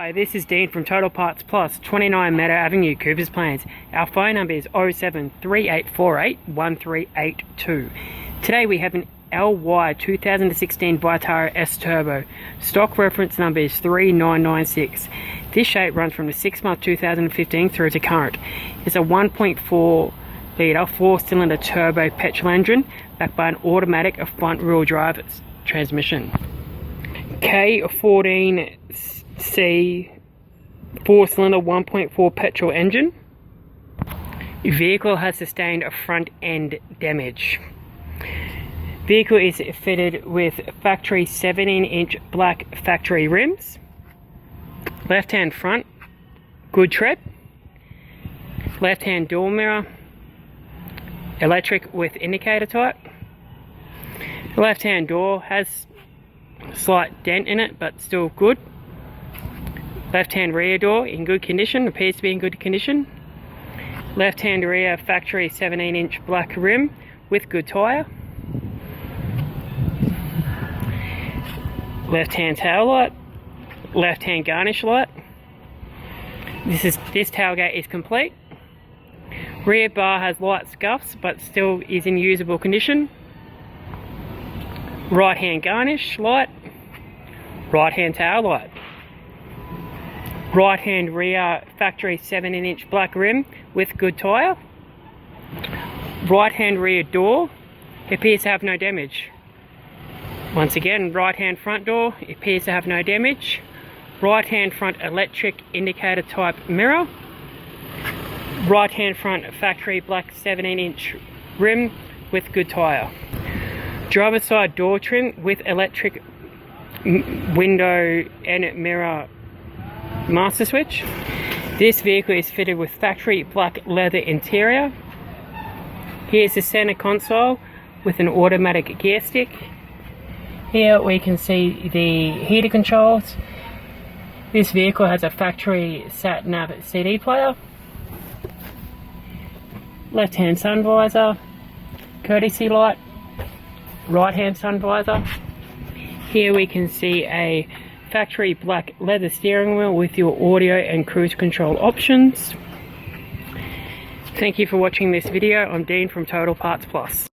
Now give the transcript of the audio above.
Hi, this is Dean from Total Parts Plus, 29 Meadow Avenue, Coopers Plains. Our phone number is 073848 1382. Today we have an LY 2016 Vitara S Turbo. Stock reference number is 3996. This shape runs from the 6 month 2015 through to current. It's a 1.4 litre 4-cylinder turbo petrol engine backed by an automatic front wheel drive transmission. K14C 4-cylinder 1.4 petrol engine. The vehicle has sustained a front end damage. Vehicle is fitted with factory 17-inch black factory rims. Left hand front, good tread. Left hand door mirror, electric with indicator type. The left hand door has slight dent in it, but still good. Left hand rear door in good condition, appears to be in good condition. Left hand rear factory 17-inch black rim with good tyre. Left hand tail light, left hand garnish light. This tailgate is complete. Rear bar has light scuffs but still is in usable condition. Right hand garnish light, right hand tail light. Right hand rear factory 17-inch black rim with good tyre. Right hand rear door appears to have no damage. Once again, right hand front door appears to have no damage. Right hand front electric indicator type mirror. Right hand front factory black 17-inch rim with good tyre. Driver's side door trim with electric window and mirror master switch. This vehicle is fitted with factory black leather interior. Here's the center console with an automatic gear stick. Here we can see the heater controls. This vehicle has a factory sat nav CD player. Left hand sun visor, courtesy light, right hand sun visor. Here we can see a factory black leather steering wheel with your audio and cruise control options. Thank you for watching this video. I'm Dean from Total Parts Plus.